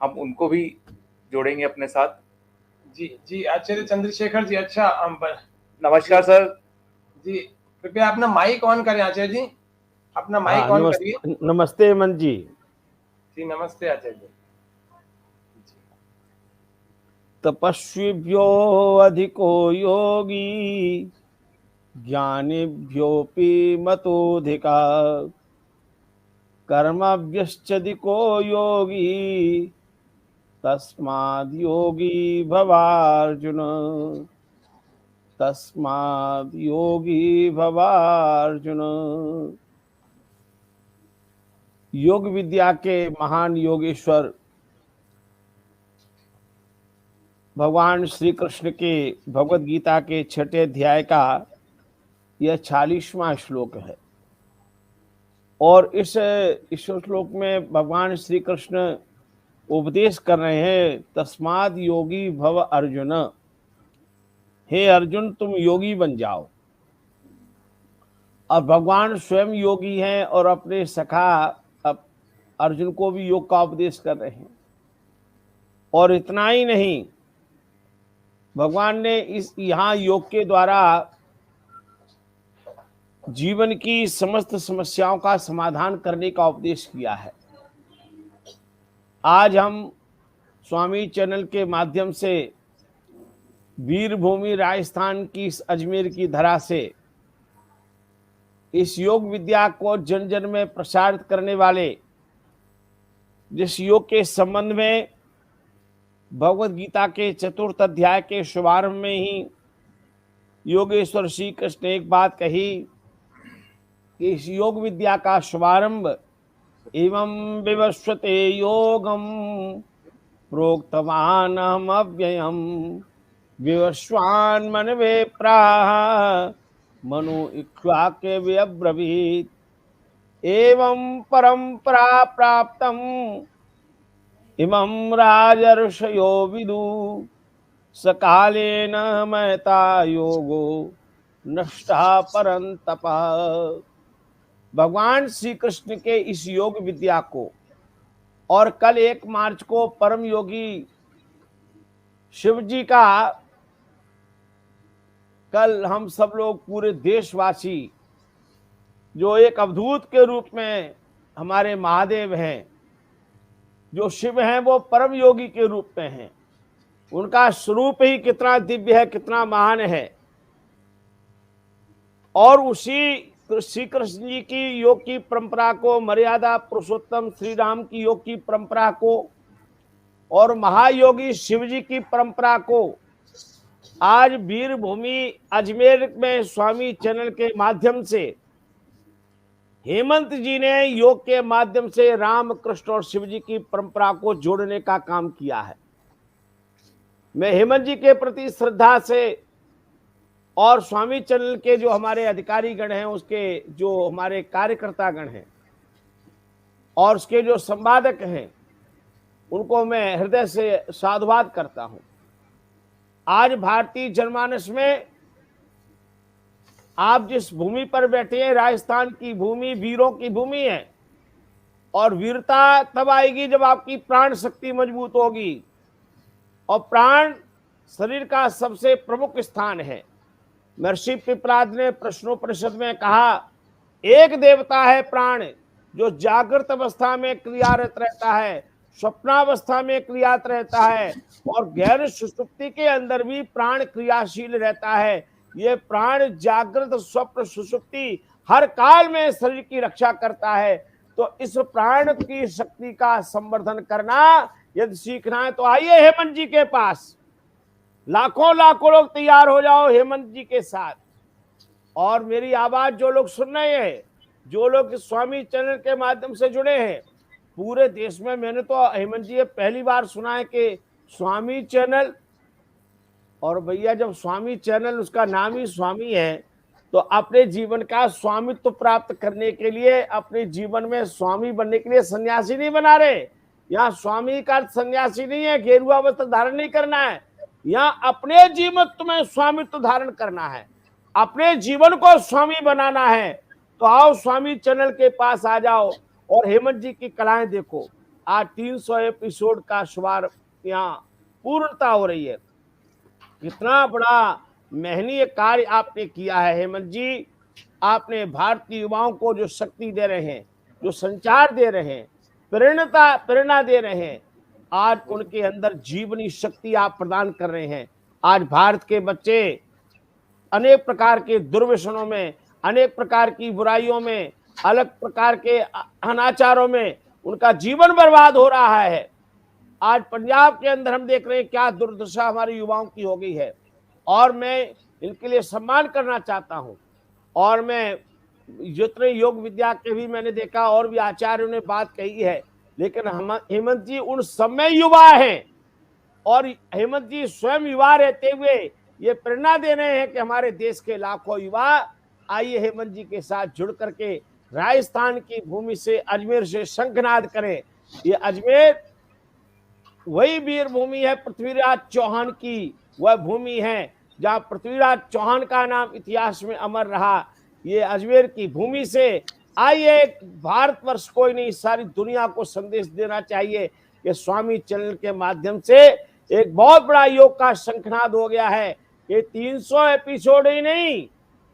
हम उनको भी जोड़ेंगे अपने साथ। जी जी, आचार्य चंद्रशेखर जी, अच्छा नमस्कार सर। जी, कृपया अपना माइक ऑन करें आचार्य जी, अपना माइक हाँ, ऑन करिए। नमस्ते हेमंत जी। जी नमस्ते आचार्य जी। तपस्विभ्यो अधिको योगी ज्ञानिभ्योऽपि मतोऽधिका कर्मभ्यश्चाधिको योगी तस्माद् योगी भवार्जुन। तस्माद् योगी भवार्जुन। योग विद्या के महान योगेश्वर भगवान श्री कृष्ण के भगवद गीता के 6ठे अध्याय का यह 40वां श्लोक है। और इस श्लोक में भगवान श्री कृष्ण उपदेश कर रहे हैं, तस्माद योगी भव अर्जुन। हे अर्जुन, तुम योगी बन जाओ। अब भगवान स्वयं योगी हैं और अपने सखा अर्जुन को भी योग का उपदेश कर रहे हैं। और इतना ही नहीं, भगवान ने इस यहाँ योग के द्वारा जीवन की समस्त समस्याओं का समाधान करने का उपदेश किया है। आज हम स्वामी चैनल के माध्यम से वीरभूमि राजस्थान की इस अजमेर की धरा से इस योग विद्या को जन जन में प्रसारित करने वाले, जिस योग के संबंध में भगवद गीता के 4th अध्याय के शुभारंभ में ही योगेश्वर श्री कृष्ण ने एक बात कही कि इस योग विद्या का शुभारंभ एवं विवस्वते योगम प्रोक्तवानहम अव्ययम विवस्वान् मनवे प्राह मनु इक्ष्वाके व्यब्रवीत् एवं परंपरा प्राप्तम इमं राजर्षयो विदु सकालेन महता योगो नष्टा परंतप। भगवान श्री कृष्ण के इस योग विद्या को और कल 1 मार्च को परम योगी शिव जी का, कल हम सब लोग पूरे देशवासी जो एक अवधूत के रूप में हमारे महादेव हैं, जो शिव हैं, वो परम योगी के रूप में हैं। उनका स्वरूप ही कितना दिव्य है, कितना महान है। और उसी श्री कृष्ण जी की योग की परंपरा को, मर्यादा पुरुषोत्तम श्री राम की योग की परंपरा को और महायोगी शिव जी की परंपरा को आज वीरभूमि अजमेर में स्वामी चैनल के माध्यम से हेमंत जी ने योग के माध्यम से राम कृष्ण और शिव जी की परंपरा को जोड़ने का काम किया है। मैं हेमंत जी के प्रति श्रद्धा से और स्वामी चैनल के जो हमारे अधिकारी गण हैं, उसके जो हमारे कार्यकर्ता गण हैं और उसके जो संपादक हैं, उनको मैं हृदय से साधुवाद करता हूं। आज भारतीय जनमानस में आप जिस भूमि पर बैठे हैं, राजस्थान की भूमि वीरों की भूमि है। और वीरता तब आएगी जब आपकी प्राण शक्ति मजबूत होगी। और प्राण शरीर का सबसे प्रमुख स्थान है। महर्षि पिपलाद ने प्रश्नोपनिषद में कहा, एक देवता है प्राण, जो जागृत अवस्था में क्रियारत रहता है, स्वप्नावस्था में क्रियारत रहता है और गहन सुषुप्ति के अंदर भी प्राण क्रियाशील रहता है। ये प्राण जागृत स्वप्न सुषुप्ति हर काल में शरीर की रक्षा करता है। तो इस प्राण की शक्ति का संवर्धन करना यदि सीखना है तो आइए हेमंत जी के पास। लाखों लाखों लोग तैयार हो जाओ हेमंत जी के साथ। और मेरी आवाज जो लोग सुन रहे हैं, जो लोग स्वामी चैनल के माध्यम से जुड़े हैं पूरे देश में, मैंने तो हेमंत जी पहली बार सुना है कि स्वामी चैनल। और भैया जब स्वामी चैनल, उसका नाम ही स्वामी है, तो अपने जीवन का स्वामित्व प्राप्त करने के लिए, अपने जीवन में स्वामी बनने के लिए सन्यासी नहीं बना रहे। यहाँ स्वामी का सन्यासी नहीं है, गेरुआ वस्त्र धारण नहीं करना है। यहाँ अपने जीवन में स्वामित्व धारण करना है, अपने जीवन को स्वामी बनाना है। तो आओ स्वामी चैनल के पास आ जाओ और हेमंत जी की कलाएं देखो। आज 300 एपिसोड का शुभारंभ यहाँ पूर्णता हो रही है। कितना बड़ा महनीय कार्य आपने किया है हेमंत जी। आपने भारतीय युवाओं को जो शक्ति दे रहे हैं, जो संचार दे रहे हैं, प्रेरणा दे रहे हैं, आज उनके अंदर जीवनी शक्ति आप प्रदान कर रहे हैं। आज भारत के बच्चे अनेक प्रकार के दुर्व्यसनों में, अनेक प्रकार की बुराइयों में, अलग प्रकार के अनाचारों में उनका जीवन बर्बाद हो रहा है। आज पंजाब के अंदर हम देख रहे हैं क्या दुर्दशा हमारे युवाओं की हो गई है, और मैं इनके लिए सम्मान करना चाहता हूं। और मैं जितने योग विद्या के भी मैंने देखा और भी आचार्यों ने बात कही है, लेकिन हम हेमंत जी उन सब में युवा हैं, और हेमंत जी स्वयं युवा रहते हुए ये प्रेरणा दे रहे हैं कि हमारे देश के लाखों युवा आइए हेमंत जी के साथ जुड़ करके राजस्थान की भूमि से, अजमेर से शंखनाद करें। ये अजमेर वही वीर भूमि है, पृथ्वीराज चौहान की वह भूमि है जहां पृथ्वीराज चौहान का नाम इतिहास में अमर रहा। ये अजमेर की भूमि से आइए, भारतवर्ष को ही नहीं सारी दुनिया को संदेश देना चाहिए कि स्वामी चैनल के माध्यम से एक बहुत बड़ा योग का शंखनाद हो गया है। ये 300 एपिसोड ही नहीं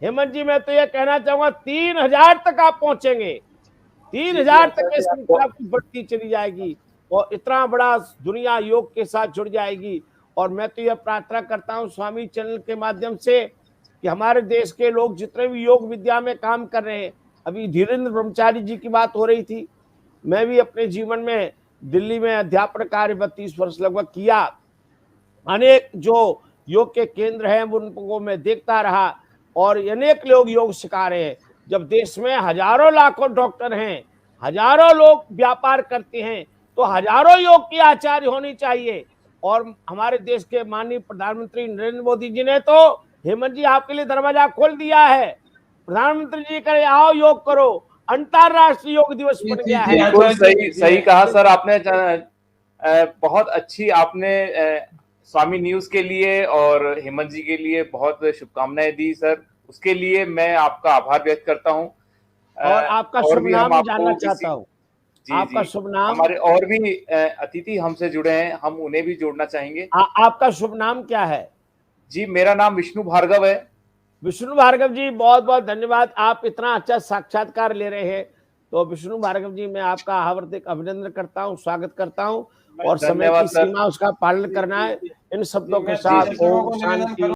हेमंत जी, मैं तो ये कहना चाहूंगा 3000 तक आप पहुंचेंगे। 3000 तक ये संख्या बढ़ती चली जाएगी और इतना बड़ा दुनिया योग के साथ जुड़ जाएगी। और मैं तो यह प्रार्थना करता हूं स्वामी चैनल के माध्यम से कि हमारे देश के लोग जितने भी योग विद्या में काम कर रहे हैं, अभी धीरेन्द्र ब्रह्मचारी जी की बात हो रही थी, मैं भी अपने जीवन में दिल्ली में अध्यापन कार्य 32 वर्ष लगभग किया। अनेक जो योग के केंद्र हैं उनको मैं देखता रहा और अनेक लोग योग सिखा रहे हैं। जब देश में हजारों लाखों डॉक्टर हैं, हजारों लोग व्यापार करते हैं, तो हजारों योग की आचार्य होनी चाहिए। और हमारे देश के माननीय प्रधानमंत्री नरेंद्र मोदी जी ने तो हेमंत जी आपके लिए दरवाजा खोल दिया है। प्रधानमंत्री जी कहे आओ योग करो, अंतरराष्ट्रीय योग दिवस बन गया है। बिल्कुल सही कहा सर आपने। बहुत अच्छी आपने स्वामी न्यूज के लिए और हेमंत जी के लिए बहुत शुभकामनाएं दी सर, उसके लिए मैं आपका आभार व्यक्त करता हूं। और आपका शुभ नाम जानना चाहता हूं। आपका शुभ नाम? हमारे और भी अतिथि हमसे जुड़े हैं, हम उन्हें भी जोड़ना चाहेंगे। आपका शुभ नाम क्या है? जी मेरा नाम विष्णु भार्गव है। विष्णु भार्गव जी बहुत बहुत धन्यवाद, आप इतना अच्छा साक्षात्कार ले रहे हैं। तो विष्णु भार्गव जी मैं आपका हार्दिक अभिनंदन करता हूं, स्वागत करता हूं। और समय की सीमा उसका पालन करना है। इन शब्दों के साथ ओम शांति।